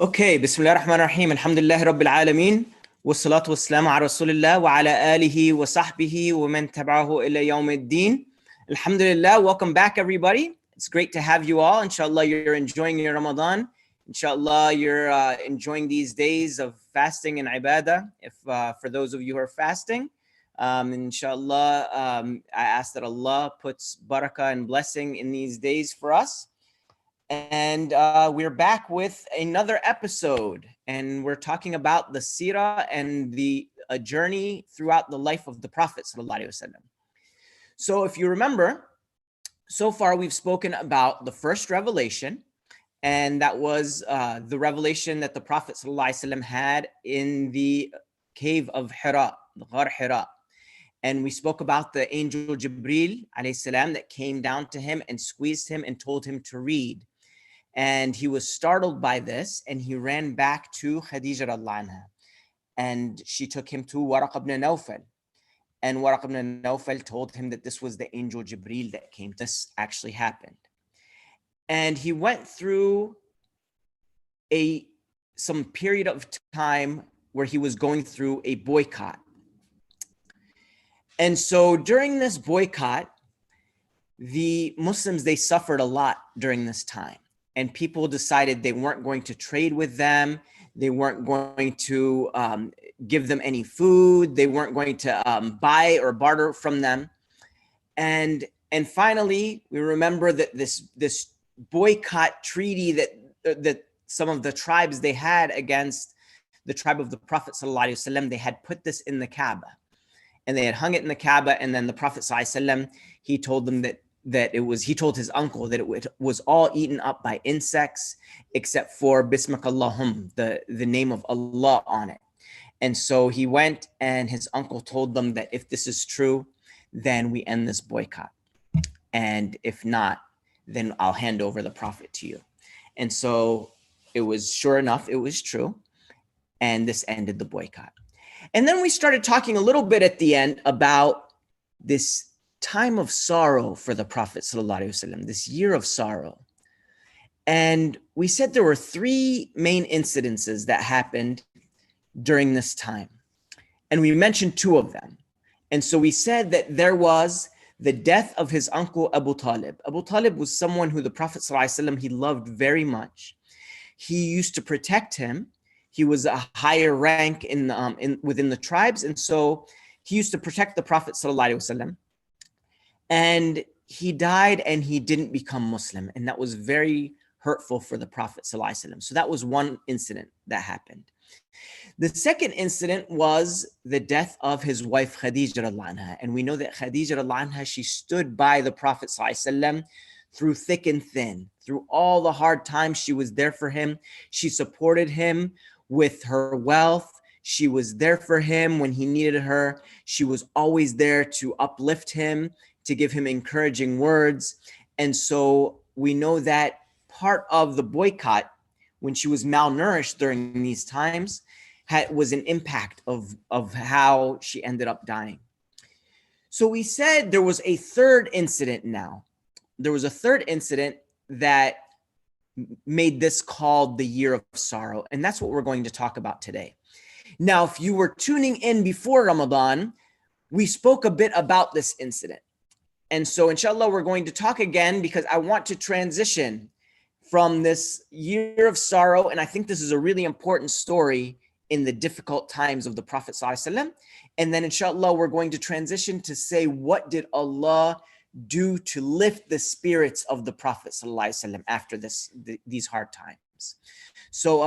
Okay, Bismillah ar-Rahman ar-Rahim, Alhamdulillahi Rabbil Alameen, wassalatu wassalamu ala Rasulillah wa ala alihi wa sahbihi wa man tab'ahu ila yawmiddin. Alhamdulillah, welcome back everybody. It's great to have you all. Inshallah, you're enjoying your Ramadan. Inshallah, you're enjoying these days of fasting and ibadah. If for those of you who are fasting, inshallah, I ask that Allah puts barakah and blessing in these days for us. And we're back with another episode, and we're talking about the Seerah and the journey throughout the life of the Prophet ﷺ. So if you remember, so far we've spoken about the first revelation, and that was the revelation that the Prophet ﷺ had in the cave of Hira, the Ghar Hira. And we spoke about the angel Jibreel alayhi salam that came down to him and squeezed him and told him to read. And he was startled by this, and he ran back to Khadija radiallahu anha, and she took him to Waraq ibn Nawfal. And Waraq ibn Nawfal told him that this was the angel Jibreel that came. This actually happened. And he went through some period of time where he was going through a boycott. And so during this boycott, the Muslims, they suffered a lot during this time. And people decided they weren't going to trade with them. They weren't going to give them any food. They weren't going to buy or barter from them. And finally, we remember that this boycott treaty that some of the tribes they had against the tribe of the Prophet ﷺ, they had put this in the Kaaba, and they had hung it in the Kaaba. And then the Prophet ﷺ, he told them he told his uncle that it was all eaten up by insects except for Bismika Allahum, the name of Allah on it. And so he went, and his uncle told them that if this is true, then we end this boycott. And if not, then I'll hand over the Prophet to you. And so it was, sure enough, it was true. And this ended the boycott. And then we started talking a little bit at the end about this time of sorrow for the Prophet ﷺ, this year of sorrow. And we said there were three main incidences that happened during this time. And we mentioned two of them. And so we said that there was the death of his uncle Abu Talib. Abu Talib was someone who the Prophet ﷺ, he loved very much. He used to protect him. He was a higher rank within the tribes. And so he used to protect the Prophet ﷺ. And he died, and he didn't become Muslim. And that was very hurtful for the Prophet ﷺ. So that was one incident that happened. The second incident was the death of his wife, Khadija radiallahu anha. And we know that Khadija radiallahu anha, she stood by the Prophet ﷺ through thick and thin. Through all the hard times, she was there for him. She supported him with her wealth. She was there for him when he needed her. She was always there to uplift him, to give him encouraging words. And so we know that part of the boycott, when she was malnourished during these times, was an impact of how she ended up dying. So we said there was a third incident now. There was a third incident that made this called the year of sorrow. And that's what we're going to talk about today. Now, if you were tuning in before Ramadan, we spoke a bit about this incident. And so inshallah, we're going to talk again because I want to transition from this year of sorrow. And I think this is a really important story in the difficult times of the Prophet ﷺ. And then inshallah, we're going to transition to say, what did Allah do to lift the spirits of the Prophet ﷺ after these hard times? So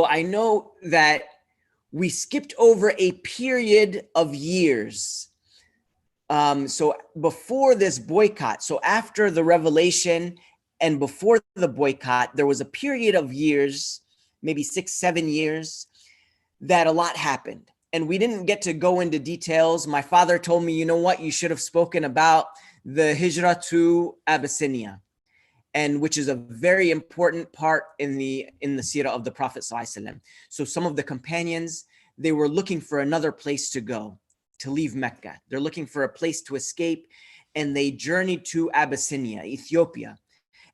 I know that we skipped over a period of years. So before this boycott, so after the revelation and before the boycott, there was a period of years, maybe 6-7 years, that a lot happened. And we didn't get to go into details. My father told me, you know what, you should have spoken about the hijrah to Abyssinia, and which is a very important part in the seerah of the Prophet ﷺ. So some of the companions, they were looking for another place to go, to leave Mecca. They're looking for a place to escape, and they journeyed to Abyssinia, Ethiopia.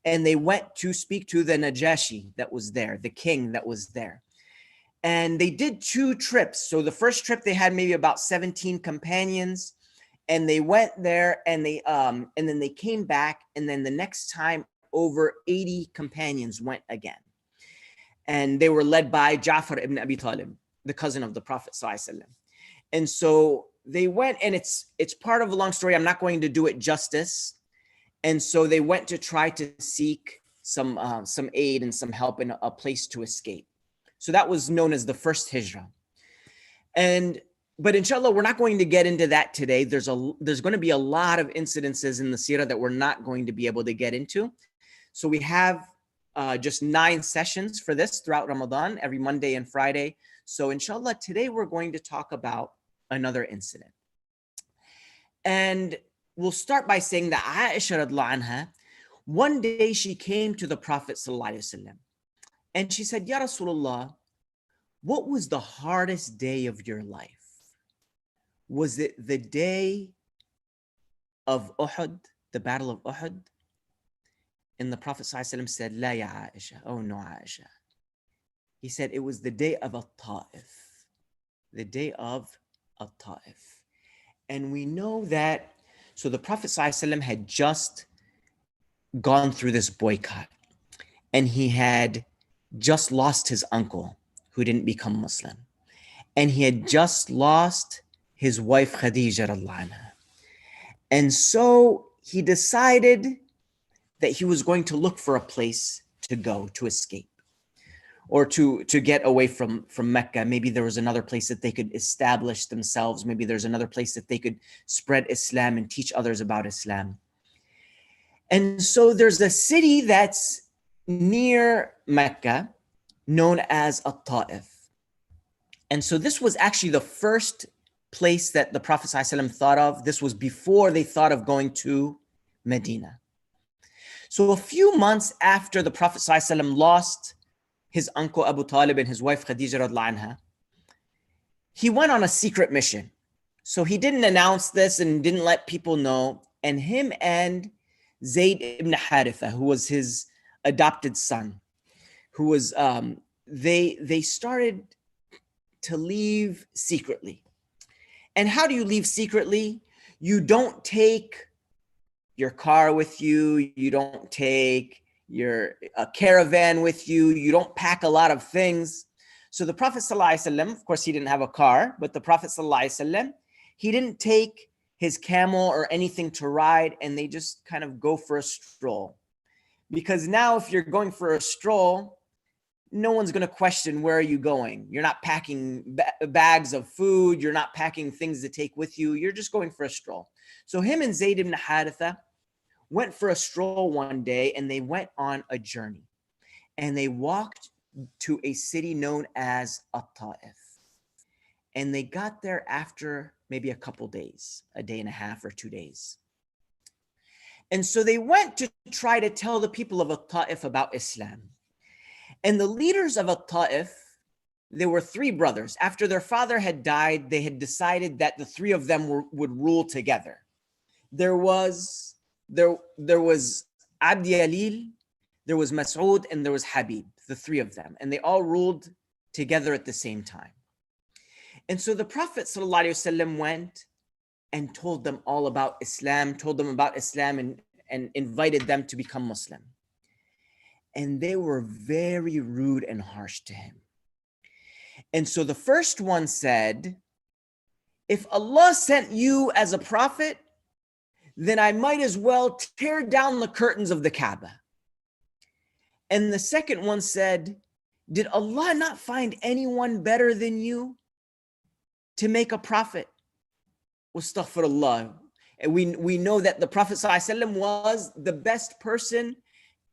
and they went to speak to the Najashi that was there, the king that was there. And they did 2 trips. So the first trip they had maybe about 17 companions, and they went there, and then they came back, and then the next time over 80 companions went again. And they were led by Ja'far ibn Abi Talib, the cousin of the Prophet ﷺ. And so they went, and it's part of a long story. I'm not going to do it justice. And so they went to try to seek some aid and some help in a place to escape. So that was known as the first hijrah. But inshallah, we're not going to get into that today. There's going to be a lot of incidences in the seerah that we're not going to be able to get into. So we have just 9 sessions for this throughout Ramadan, every Monday and Friday. So inshallah, today we're going to talk about another incident. And we'll start by saying that Aisha radhiyallahu anha, one day she came to the Prophet sallallahu alaihi wasallam, and she said, Ya Rasulullah, what was the hardest day of your life? Was it the day of Uhud, the battle of Uhud? And the Prophet ﷺ said, La ya Aisha, oh no Aisha. He said, it was the day of At-Ta'if, the day of At-Ta'if. And we know that, so the Prophet ﷺ had just gone through this boycott, and he had just lost his uncle who didn't become Muslim. And he had just lost his wife Khadija radhiyallahu anha. And so he decided that he was going to look for a place to go to escape, or to get away from Mecca. Maybe there was another place that they could establish themselves. Maybe there's another place that they could spread Islam and teach others about Islam. And so there's a city that's near Mecca known as At-Ta'if. And so this was actually the first place that the Prophet ﷺ thought of. This was before they thought of going to Medina. So a few months after the Prophet ﷺ lost his uncle Abu Talib and his wife Khadija radhiyallahu anha, he went on a secret mission. So he didn't announce this and didn't let people know. And him and Zayd ibn Haritha, who was his adopted son, who was, they started to leave secretly. And how do you leave secretly? You don't take your car with you. You don't take a caravan with you. You don't pack a lot of things. So the Prophet ﷺ, of course, he didn't have a car, but the Prophet ﷺ, he didn't take his camel or anything to ride, and they just kind of go for a stroll. Because now if you're going for a stroll, no one's going to question, where are you going? You're not packing bags of food. You're not packing things to take with you. You're just going for a stroll. So him and Zayd ibn Haritha went for a stroll one day, and they went on a journey. And they walked to a city known as At-Ta'if. And they got there after maybe a couple days, a day and a half or 2 days. And so they went to try to tell the people of At-Ta'if about Islam. And the leaders of At-Ta'if, there were 3 brothers. After their father had died, they had decided that the 3 of them would rule together. There was Abdi Alil, there was Mas'ud, and there was Habib, the 3 of them. And they all ruled together at the same time. And so the Prophet ﷺ went and told them all about Islam, and invited them to become Muslim. And they were very rude and harsh to him. And so the first one said, if Allah sent you as a prophet, then I might as well tear down the curtains of the Kaaba. And the second one said, did Allah not find anyone better than you to make a prophet? Astaghfirullah. And we know that the Prophet ﷺ was the best person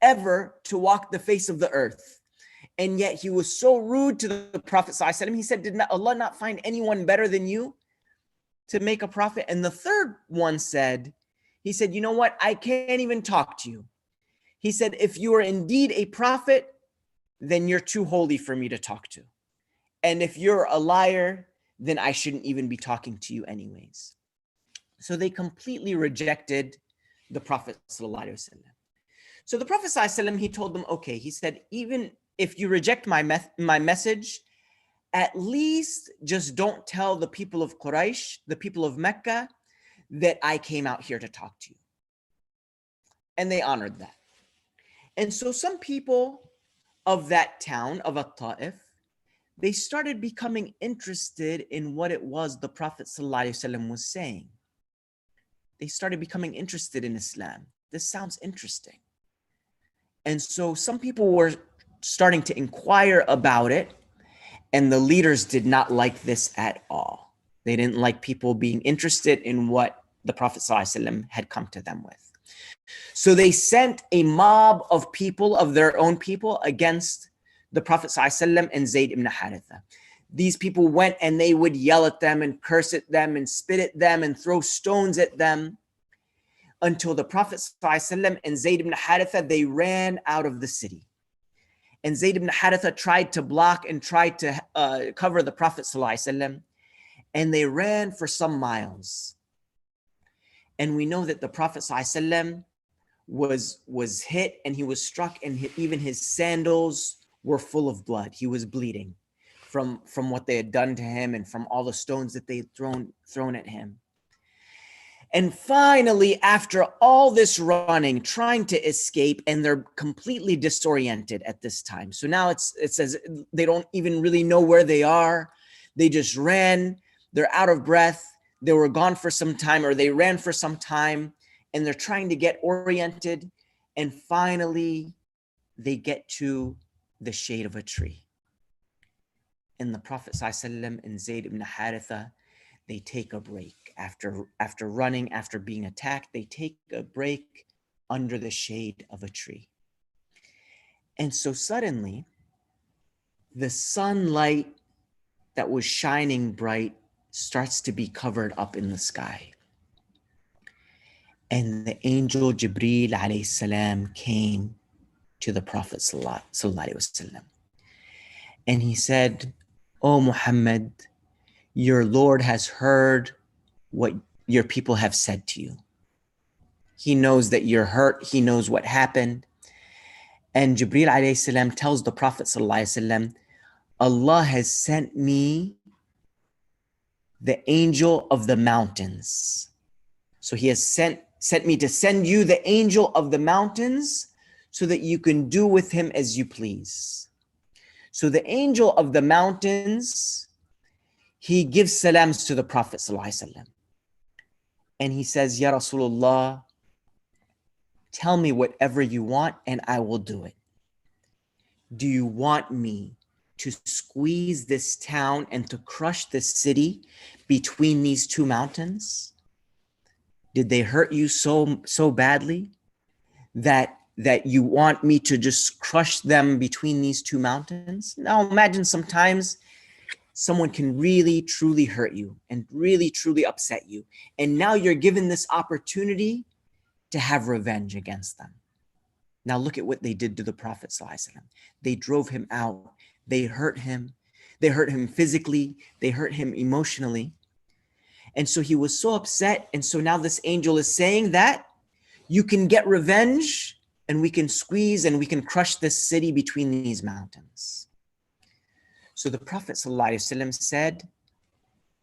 ever to walk the face of the earth. And yet he was so rude to the Prophet ﷺ. He said, did Allah not find anyone better than you to make a prophet? And the third one said, he said, you know what? I can't even talk to you. He said, if you are indeed a prophet, then you're too holy for me to talk to. And if you're a liar, then I shouldn't even be talking to you anyways. So they completely rejected the Prophet ﷺ. So the Prophet ﷺ, he told them, okay, he said, even if you reject my message, at least just don't tell the people of Quraysh, the people of Mecca, that I came out here to talk to you. And they honored that. And so some people of that town, of At-Ta'if, they started becoming interested in what it was the Prophet ﷺ was saying. They started becoming interested in Islam. This sounds interesting. And so some people were starting to inquire about it, and the leaders did not like this at all. They didn't like people being interested in what the Prophet ﷺ had come to them with. So they sent a mob of people, of their own people, against the Prophet ﷺ and Zayd ibn Haritha. These people went and they would yell at them and curse at them and spit at them and throw stones at them until the Prophet ﷺ and Zayd ibn Haritha, they ran out of the city. And Zayd ibn Haritha tried to block and tried to cover the Prophet ﷺ, and they ran for some miles. And we know that the Prophet ﷺ was hit and he was struck, and even his sandals were full of blood. He was bleeding from what they had done to him and from all the stones that they had thrown at him. And finally, after all this running, trying to escape, and they're completely disoriented at this time. So now it says they don't even really know where they are. They just ran. They're out of breath. They were gone for some time, or they ran for some time, and they're trying to get oriented. And finally, they get to the shade of a tree. And the Prophet ﷺ and Zayd ibn Haritha, they take a break. After running, after being attacked, they take a break under the shade of a tree. And so suddenly, the sunlight that was shining bright starts to be covered up in the sky. And the angel Jibreel alayhi salam came to the Prophet sallallahu alaihi wasallam. And he said, "O Muhammad, your Lord has heard what your people have said to you. He knows that you're hurt. He knows what happened." And Jibreel alayhi salam tells the Prophet sallallahu alaihi wasallam, "Allah has sent me the angel of the mountains. So he has sent me to send you the angel of the mountains so that you can do with him as you please." So the angel of the mountains, he gives salams to the Prophet ﷺ. And he says, "Ya Rasulullah, tell me whatever you want and I will do it. Do you want me to squeeze this town and to crush this city between these two mountains? Did they hurt you so badly that you want me to just crush them between these two mountains?" Now imagine sometimes someone can really truly hurt you and really truly upset you, and now you're given this opportunity to have revenge against them. Now look at what they did to the Prophet ﷺ. They drove him out. They hurt him. They hurt him physically. They hurt him emotionally. And so he was so upset. And so now this angel is saying that you can get revenge and we can squeeze and we can crush this city between these mountains. So the Prophet ﷺ said,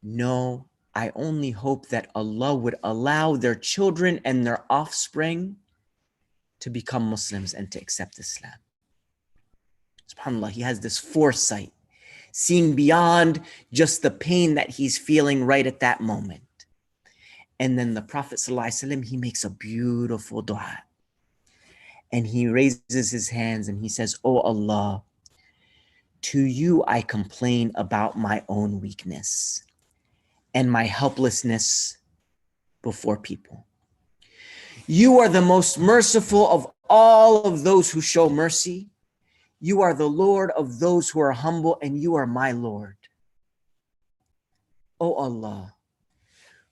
"No, I only hope that Allah would allow their children and their offspring to become Muslims and to accept Islam." SubhanAllah, he has this foresight, seeing beyond just the pain that he's feeling right at that moment. And then the Prophet ﷺ, he makes a beautiful dua. And he raises his hands and he says, "Oh Allah, to you I complain about my own weakness and my helplessness before people. You are the most merciful of all of those who show mercy. You are the Lord of those who are humble, and you are my Lord. Oh Allah,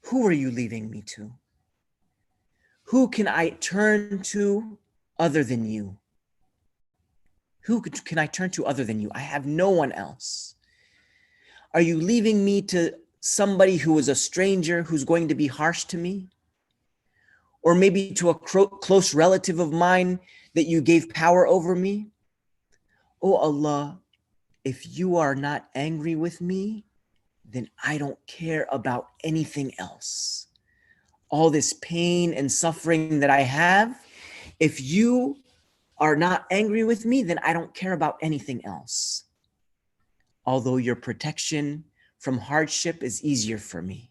who are you leaving me to? Who can I turn to other than you? Who can I turn to other than you? I have no one else. Are you leaving me to somebody who is a stranger who's going to be harsh to me? Or maybe to a close relative of mine that you gave power over me. Oh Allah, if you are not angry with me, then I don't care about anything else. All this pain and suffering that I have, if you are not angry with me, then I don't care about anything else. Although your protection from hardship is easier for me.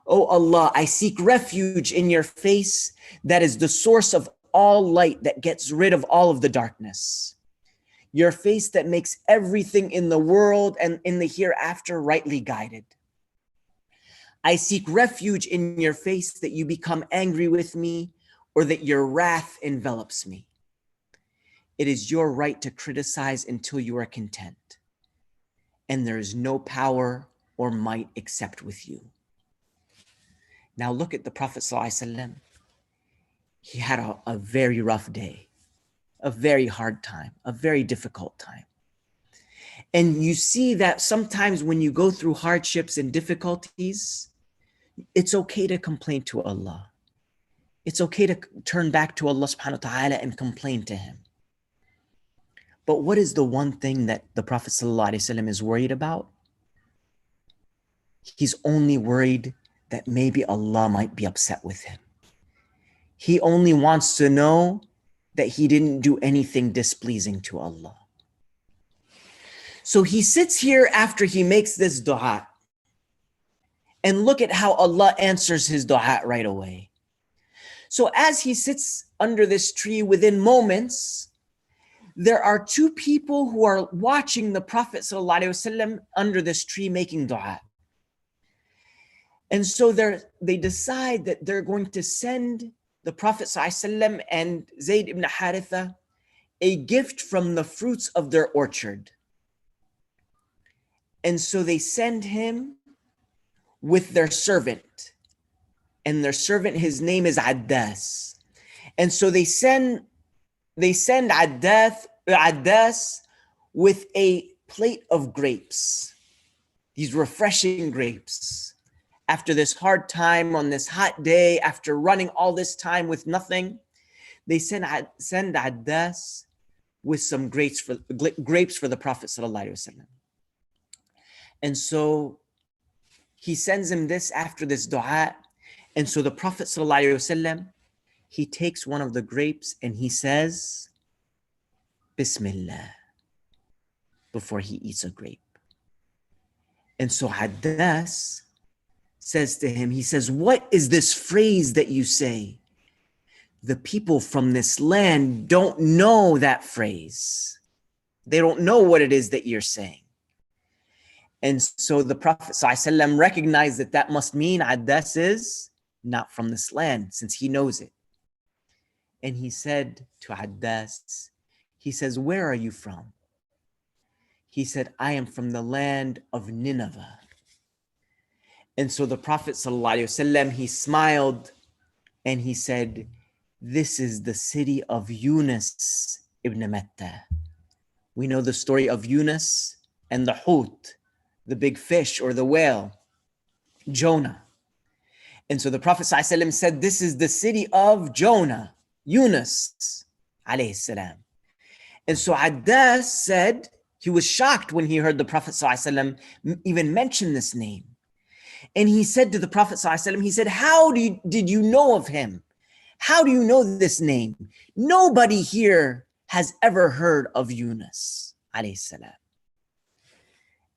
Oh Allah, I seek refuge in your face that is the source of all light that gets rid of all of the darkness. Your face that makes everything in the world and in the hereafter rightly guided. I seek refuge in your face that you become angry with me or that your wrath envelops me. It is your right to criticize until you are content. And there is no power or might except with you. Now look at the Prophet ﷺ. He had a very rough day, a very hard time, a very difficult time. And you see that sometimes when you go through hardships and difficulties, it's okay to complain to Allah. It's okay to turn back to Allah subhanahu wa ta'ala and complain to him. But what is the one thing that the Prophet ﷺ is worried about? He's only worried that maybe Allah might be upset with him. He only wants to know that he didn't do anything displeasing to Allah. So he sits here after he makes this dua. And look at how Allah answers his dua right away. So as he sits under this tree, within moments, there are two people who are watching the Prophet ﷺ under this tree making dua. And so they decide that they're going to send the Prophet ﷺ and Zayd ibn Haritha a gift from the fruits of their orchard. And so they send him with their servant. And their servant, his name is Addas. And so they send Addas with a plate of grapes, these refreshing grapes. After this hard time, on this hot day, after running all this time with nothing, they send Addas with some grapes for the Prophet ﷺ. And so he sends him this after this dua. And so the Prophet ﷺ, he takes one of the grapes and he says, Bismillah, before he eats a grape. And so Addas says to him, he says, what is this phrase that you say? The people from this land don't know that phrase. They don't know what it is that you're saying. And so the Prophet ﷺ recognized that must mean Addas is not from this land, since he knows it. And he said to Addas, he says, where are you from? He said, I am from the land of Nineveh. And so the Prophet ﷺ, he smiled and he said, this is the city of Yunus ibn Matta. We know the story of Yunus and the Hut, the big fish or the whale, Jonah. And so the Prophet ﷺ said, this is the city of Jonah, Yunus alayhi salam. And so Addas said, he was shocked when he heard the Prophet ﷺ even mention this name. And he said to the Prophet ﷺ, he said, how did you know of him? How do you know this name? Nobody here has ever heard of Yunus alayhi salam.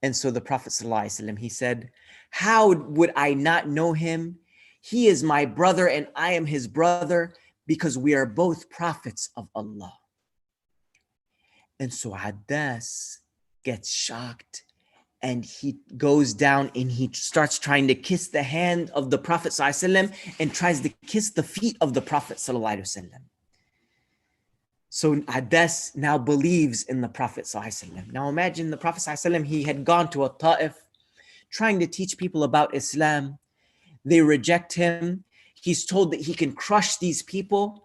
And so the Prophet ﷺ, he said, how would I not know him? He is my brother and I am his brother because we are both prophets of Allah. And so Addas gets shocked and he goes down and he starts trying to kiss the hand of the Prophet ﷺ and tries to kiss the feet of the Prophet ﷺ. So Addas now believes in the Prophet ﷺ. Now imagine the Prophet ﷺ, he had gone to a Ta'if trying to teach people about Islam. They reject him. He's told that he can crush these people.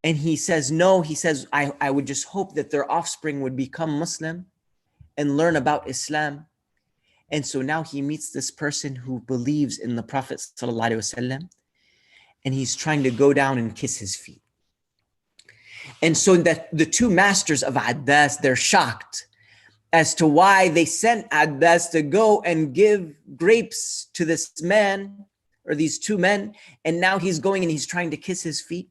And he says, no, he says, I would just hope that their offspring would become Muslim and learn about Islam. And so now he meets this person who believes in the Prophet ﷺ, and he's trying to go down and kiss his feet. And so that the two masters of Addas, they're shocked as to why they sent Addas to go and give grapes to this man or these two men. And now he's going and he's trying to kiss his feet.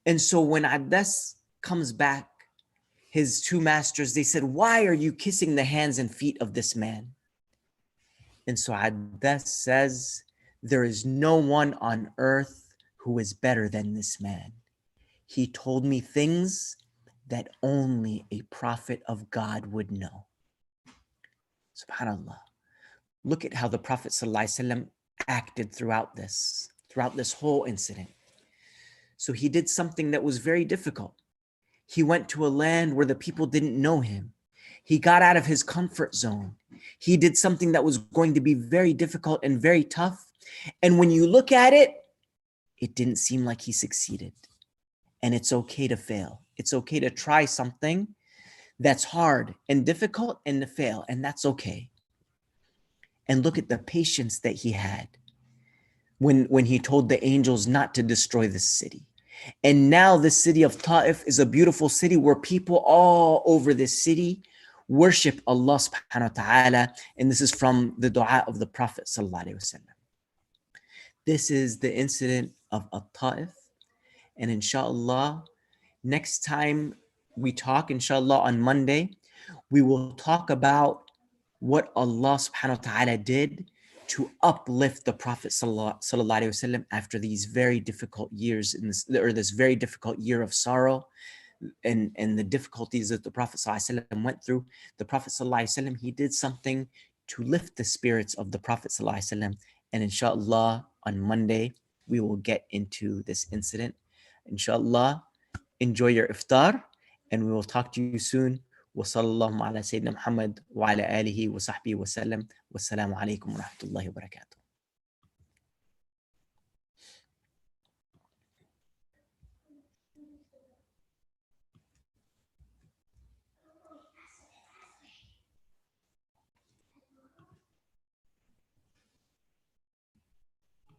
And so when Addas comes back, his two masters, they said, why are you kissing the hands and feet of this man? And so Addas says, there is no one on earth who is better than this man. He told me things that only a prophet of God would know. SubhanAllah. Look at how the Prophet ﷺ acted throughout this whole incident. So he did something that was very difficult. He went to a land where the people didn't know him. He got out of his comfort zone. He did something that was going to be very difficult and very tough. And when you look at it, it didn't seem like he succeeded. And it's okay to fail. It's okay to try something that's hard and difficult and to fail, and that's okay. And look at the patience that he had when he told the angels not to destroy this city. And now the city of Ta'if is a beautiful city where people all over this city worship Allah subhanahu wa ta'ala. And this is from the dua of the Prophet sallallahu alaihi wasallam. This is the incident of Ta'if. And inshallah, next time we talk, inshallah, on Monday, we will talk about what Allah subhanahu wa ta'ala did to uplift the Prophet sallallahu alaihi wasallam after these very difficult years this very difficult year of sorrow and the difficulties that the Prophet sallallahu alaihi wasallam went through. The Prophet sallallahu alaihi wasallam, he did something to lift the spirits of the Prophet sallallahu alaihi wasallam. And inshallah, on Monday, we will get into this incident. Inshallah, enjoy your iftar, and we will talk to you soon. وصلى الله على سيدنا محمد وعلى آله وصحبه وسلم والسلام عليكم ورحمة الله وبركاته.